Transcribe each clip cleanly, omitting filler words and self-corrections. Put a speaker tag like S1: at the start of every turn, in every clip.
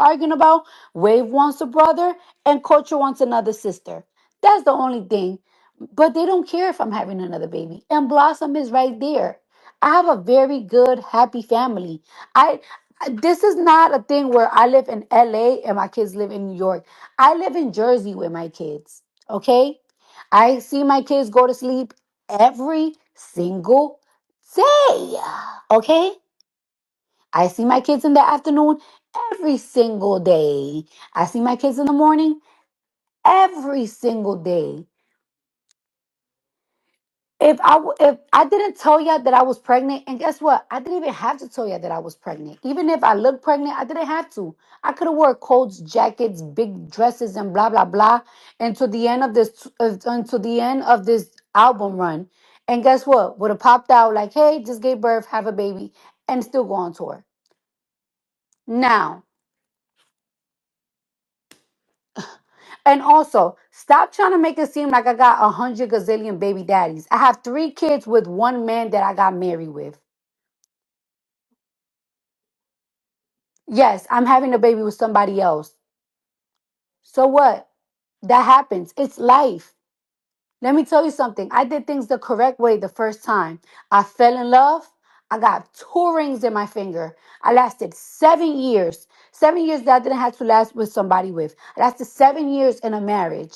S1: arguing about. Wave wants a brother and Culture wants another sister. That's the only thing. But they don't care if I'm having another baby. And Blossom is right there. I have a very good, happy family. I this is not a thing where I live in LA and my kids live in New York. I live in Jersey with my kids. Okay? I see my kids go to sleep every single day. Okay? I see my kids in the afternoon every single day. I see my kids in the morning every single day. If I didn't tell you that I was pregnant, and guess what? I didn't even have to tell you that I was pregnant. Even if I looked pregnant, I didn't have to. I could have wore coats, jackets, big dresses, and blah blah blah until the end of this album run. And guess what? Would have popped out like, hey, just gave birth, have a baby, and still go on tour. Now, and also, stop trying to make it seem like I got 100 gazillion baby daddies. I have 3 kids with one man that I got married with. Yes, I'm having a baby with somebody else. So what? That happens. It's life. Let me tell you something. I did things the correct way the first time. I fell in love. I got 2 rings in my finger. I lasted 7 years. 7 years that I didn't have to last with somebody with. I lasted 7 years in a marriage.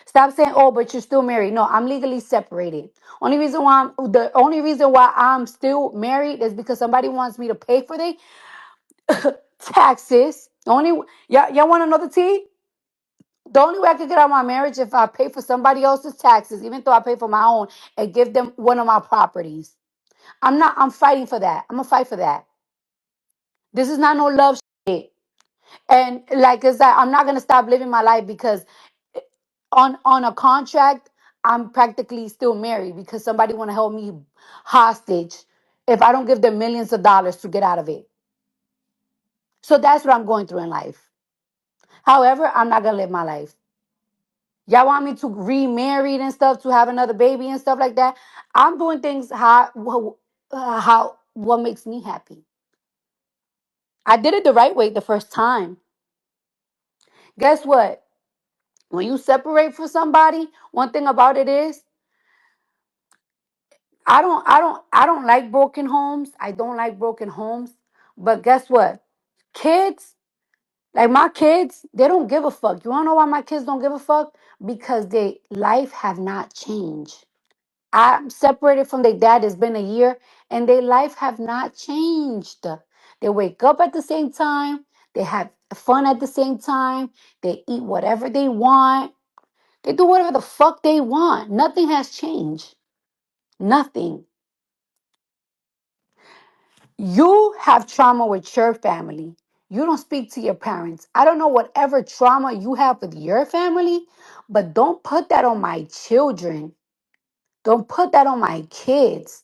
S1: Stop saying, "Oh, but you're still married." No, I'm legally separated. The only reason why I'm still married is because somebody wants me to pay for their taxes. Y'all want to know the tea? The only way I could get out of my marriage if I pay for somebody else's taxes, even though I pay for my own, and give them one of my properties. I'm fighting for that. I'm gonna fight for that. This is not no love shit. And like I said, I'm not gonna stop living my life because on a contract, I'm practically still married because somebody wanna hold me hostage if I don't give them millions of dollars to get out of it. So that's what I'm going through in life. However, I'm not gonna live my life. Y'all want me to remarried and stuff to have another baby and stuff like that? I'm doing things how what makes me happy. I did it the right way the first time. Guess what? When you separate from somebody, one thing about it is I don't like broken homes. I don't like broken homes. But guess what? Kids, like my kids, they don't give a fuck. You wanna know why my kids don't give a fuck? Because their life have not changed. I'm separated from their dad. It's been a year, and their life have not changed. They wake up at the same time. They have fun at the same time. They eat whatever they want. They do whatever the fuck they want. Nothing has changed. Nothing. You have trauma with your family. You don't speak to your parents. I don't know whatever trauma you have with your family, but don't put that on my children. Don't put that on my kids.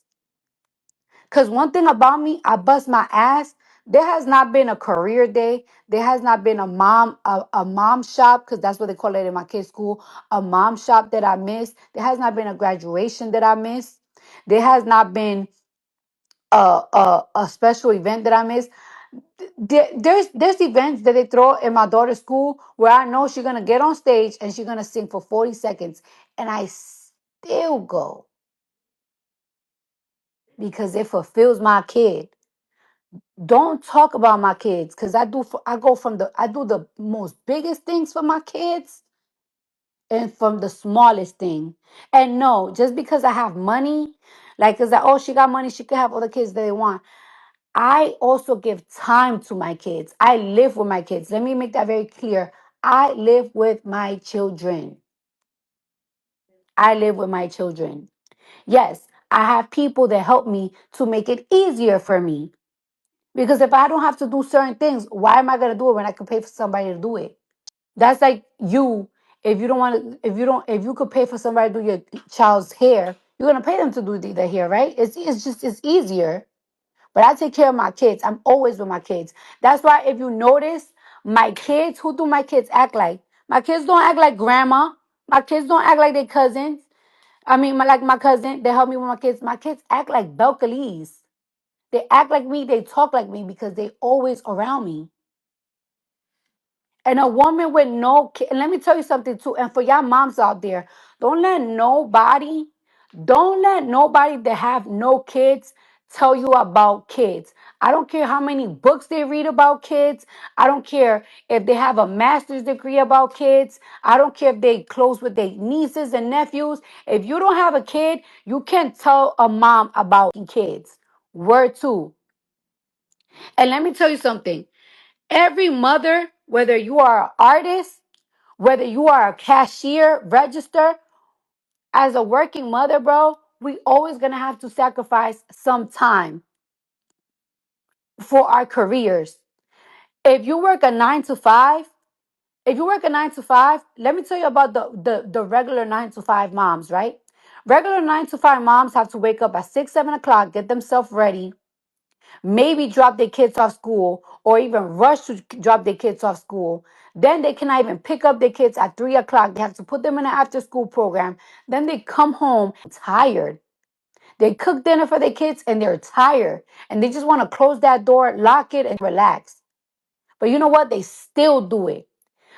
S1: Because one thing about me, I bust my ass. There has not been a career day. There has not been a mom shop, because that's what they call it in my kids' school, a mom shop that I missed. There has not been a graduation that I missed. There has not been a special event that I missed. There's events that they throw in my daughter's school where I know she's gonna get on stage and she's gonna sing for 40 seconds, and I still go because it fulfills my kid. Don't talk about my kids because I do the most biggest things for my kids and from the smallest thing. And no, just because I have money, like is that, oh, she got money, she can have all the kids that they want. I also give time to my kids. I live with my kids. Let me make that very clear. I live with my children. I live with my children. Yes, I have people that help me to make it easier for me. Because if I don't have to do certain things, why am I gonna do it when I can pay for somebody to do it? That's like you. If you don't want to, if you could pay for somebody to do your child's hair, you're gonna pay them to do their hair, right? It's easier. But I take care of my kids. I'm always with my kids. That's why if you notice, my kids, who do my kids act like? My kids don't act like grandma. My kids don't act like their cousins. I mean, like my cousin, they help me with my kids. My kids act like Belcalis. They act like me. They talk like me because they always around me. And a woman with no kid, and let me tell you something too, and for y'all moms out there, don't let nobody, don't let nobody that have no kids tell you about kids. I don't care how many books they read about kids. I don't care if they have a master's degree about kids. I don't care if they close with their nieces and nephews. If you don't have a kid, you can't tell a mom about kids. Word two. And let me tell you something. Every mother, whether you are an artist, whether you are a cashier, register, as a working mother, bro, we always gonna have to sacrifice some time for our careers. If you work a 9 to 5, if you work a 9 to 5, let me tell you about the regular 9 to 5 moms, right? Regular 9 to 5 moms have to wake up at 6, 7 o'clock, get themselves ready, maybe drop their kids off school or even rush to drop their kids off school. Then they cannot even pick up their kids at 3 o'clock. They have to put them in an after school program. Then they come home tired. They cook dinner for their kids and they're tired. And they just want to close that door, lock it, and relax. But you know what? They still do it.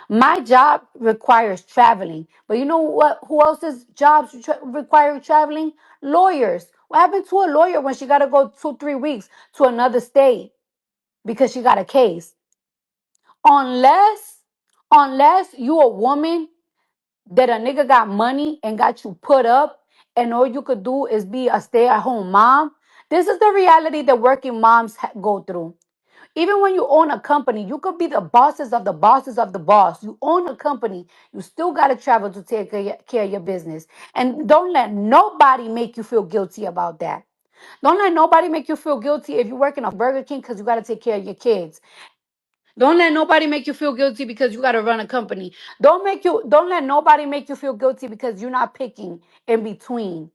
S1: My job requires traveling. But you know what? Who else's jobs require traveling? Lawyers. What happened to a lawyer when she got to go 2, 3 weeks to another state because she got a case? Unless, unless you a woman that a nigga got money and got you put up and all you could do is be a stay-at-home mom. This is the reality that working moms go through. Even when you own a company, you could be the bosses of the bosses of the boss. You own a company, you still got to travel to take care of your business. And don't let nobody make you feel guilty about that. Don't let nobody make you feel guilty if you're working at Burger King because you got to take care of your kids. Don't let nobody make you feel guilty because you got to run a company. Don't let nobody make you feel guilty because you're not picking in between.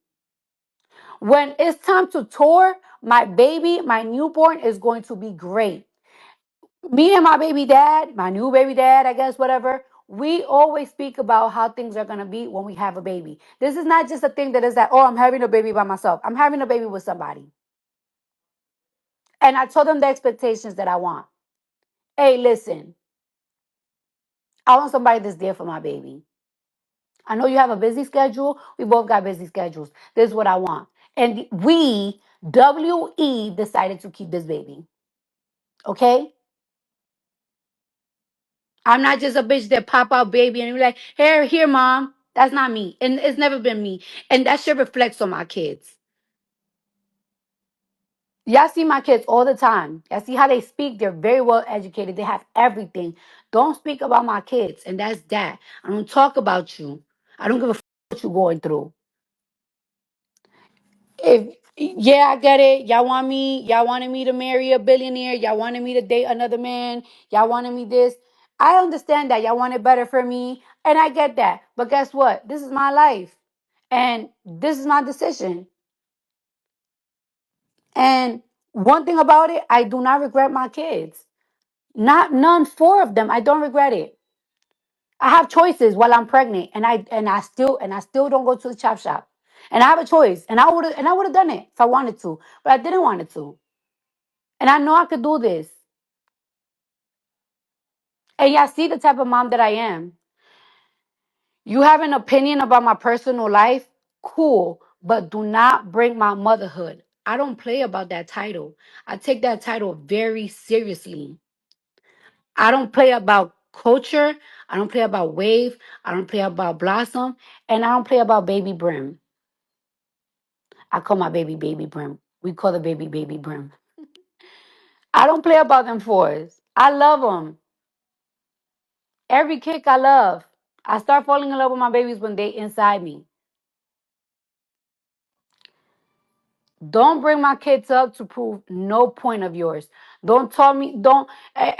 S1: When it's time to tour, my baby, my newborn is going to be great. Me and my baby dad, my new baby dad, I guess, whatever, we always speak about how things are going to be when we have a baby. This is not just a thing that is that, oh, I'm having a baby by myself. I'm having a baby with somebody. And I told them the expectations that I want. Hey, listen, I want somebody that's there for my baby. I know you have a busy schedule. We both got busy schedules. This is what I want. And we, WE, decided to keep this baby. Okay? I'm not just a bitch that pop out baby and be like, here, mom. That's not me. And it's never been me. And that shit reflects on my kids. Y'all see my kids all the time. Y'all see how they speak. They're very well educated. They have everything. Don't speak about my kids. And that's that. I don't talk about you. I don't give a what you're going through. If yeah, I get it. Y'all wanted me to marry a billionaire. Y'all wanted me to date another man. Y'all wanted me this. I understand that. Y'all want it better for me. And I get that. But guess what? This is my life. And this is my decision. And one thing about it, I do not regret my kids. Not none, four of them. I don't regret it. I have choices while I'm pregnant, and I still don't go to the chop shop. And I have a choice, and I would have done it if I wanted to, but I didn't want it to. And I know I could do this. And y'all see the type of mom that I am. You have an opinion about my personal life? Cool. But do not bring my motherhood. I don't play about that title. I take that title very seriously. I don't play about culture. I don't play about wave. I don't play about blossom. And I don't play about baby brim. I call my baby baby brim. We call the baby baby brim. I don't play about them fours. I love them. Every kick I love. I start falling in love with my babies when they inside me. Don't bring my kids up to prove no point of yours. Don't tell me, don't,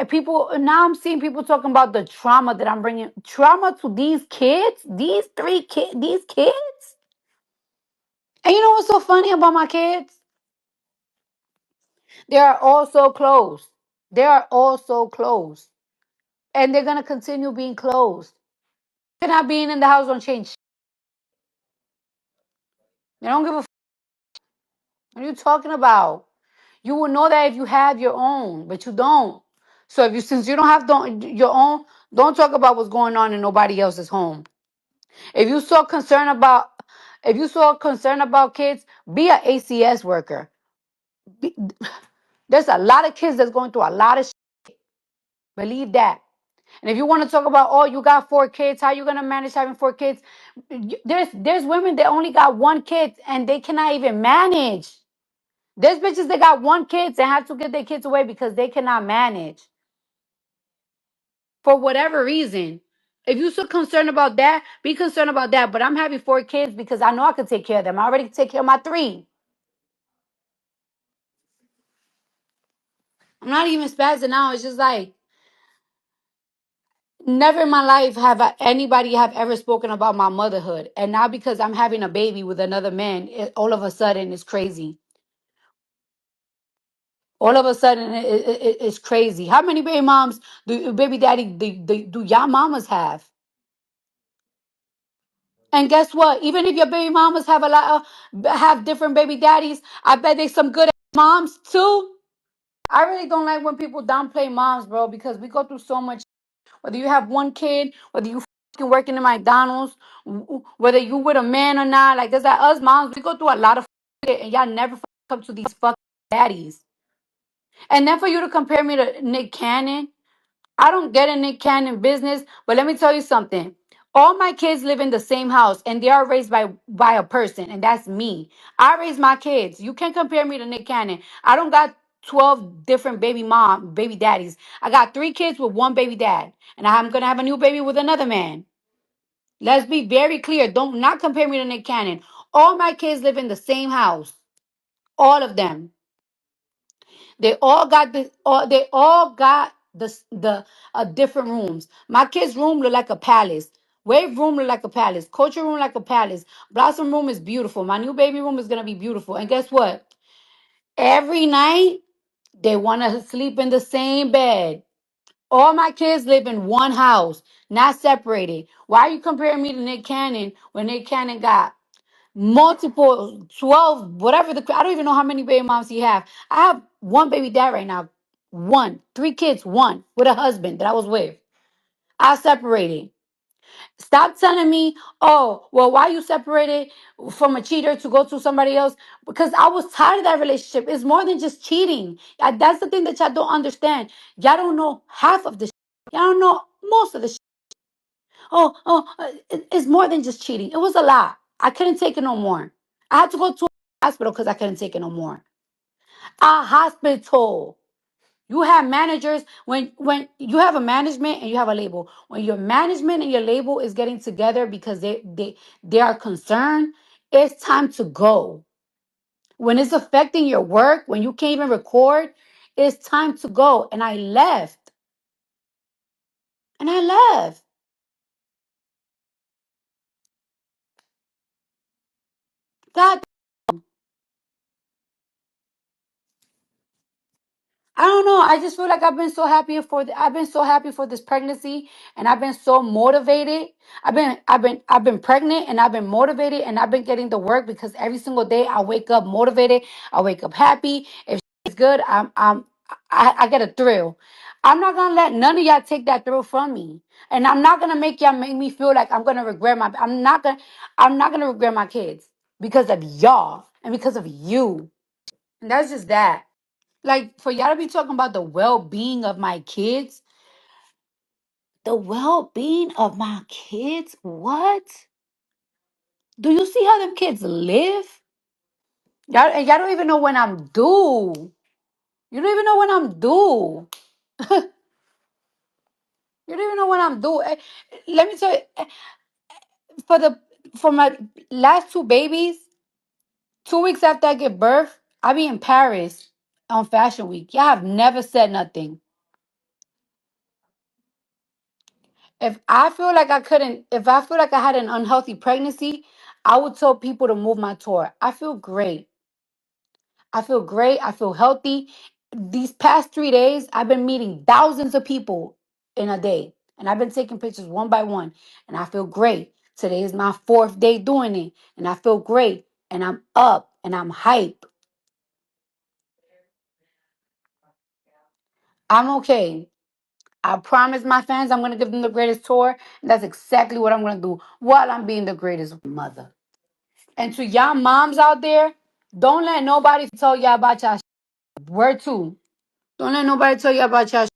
S1: people, now I'm seeing people talking about the trauma that I'm bringing. Trauma to these kids, these three kids, these kids. And you know what's so funny about my kids? They are all so close. They are all so close. And they're going to continue being close. They're not being in the house don't change. They don't give a what are you talking about? You will know that if you have your own, but you don't. So if you since you don't have your own, don't talk about what's going on in nobody else's home. If you so concerned about if you so concerned about kids, be an ACS worker. Be, there's a lot of kids that's going through a lot of believe that. And if you want to talk about, oh, you got 4 kids, how you gonna manage having 4 kids? There's women that only got 1 kid and they cannot even manage. There's bitches that got 1 kid and have to get their kids away because they cannot manage for whatever reason. If you're so concerned about that, be concerned about that. But I'm having 4 kids because I know I can take care of them. I already take care of my 3. I'm not even spazzing out. It's just like never in my life have anybody have ever spoken about my motherhood. And now because I'm having a baby with another man, all of a sudden it's crazy. All of a sudden it's crazy. How many baby moms do baby daddy do y'all mamas have? And guess what? Even if your baby mamas have a lot of have different baby daddies, I bet they some good moms too. I really don't like when people downplay moms, bro, because we go through so much. Whether you have 1 kid, whether you fucking working in McDonald's, whether you with a man or not, like there's like us moms, we go through a lot of shit, and y'all never come to these fucking daddies. And then for you to compare me to Nick Cannon, I don't get in Nick Cannon business, but let me tell you something. All my kids live in the same house and they are raised by a person, and that's me. I raise my kids. You can't compare me to Nick Cannon. I don't got 12 different baby daddies. I got 3 kids with 1 baby dad, and I'm gonna have a new baby with another man. Let's be very clear. Don't not compare me to Nick Cannon. All my kids live in the same house. All of them. They all got the different rooms. My kids' room look like a palace. Wave room look like a palace. Culture room like a palace. Blossom room is beautiful. My new baby room is gonna be beautiful. And guess what? Every night they wanna sleep in the same bed. All my kids live in one house, not separated. Why are you comparing me to Nick Cannon when Nick Cannon got multiple 12 whatever I don't even know how many baby moms he have. I have 1 baby dad right now. 1 3 kids, 1 with a husband that I was with. I separated. Stop telling me, oh, well, why you separated from a cheater to go to somebody else? Because I was tired of that relationship. It's more than just cheating. That's the thing that y'all don't understand. Y'all don't know half of the y'all don't know most of the it's more than just cheating. It was a lot. I couldn't take it no more. I had to go to a hospital because I couldn't take it no more. A hospital. You have managers when you have a management and you have a label. When your management and your label is getting together because they are concerned, it's time to go. When it's affecting your work, when you can't even record, it's time to go. And I left. And I left. God, I don't know. I just feel like I've been so happy for this pregnancy, and I've been so motivated. I've been pregnant and I've been motivated and I've been getting the work because every single day I wake up motivated. I wake up happy. If it's good, I get a thrill. I'm not gonna let none of y'all take that thrill from me. And I'm not gonna make y'all make me feel like I'm not gonna regret my kids because of y'all and because of you. And that's just that. Like for y'all to be talking about the well-being of my kids, the well-being of my kids, what? Do you see how them kids live? Y'all don't even know when I'm due. You don't even know when I'm due. You don't even know when I'm due. Let me tell you, for the for my last 2 babies, 2 weeks after I give birth, I be in Paris on Fashion Week. Y'all have never said nothing. If I feel like I had an unhealthy pregnancy, I would tell people to move my tour. I feel great. I feel great. I feel healthy. These past 3 days, I've been meeting thousands of people in a day, and I've been taking pictures one by one, and I feel great. Today is my 4th day doing it, and I feel great, and I'm up, and I'm hype. I'm okay. I promise my fans I'm going to give them the greatest tour. And that's exactly what I'm going to do while I'm being the greatest mother. And to y'all moms out there, don't let nobody tell y'all about y'all. Word two. Don't let nobody tell you about y'all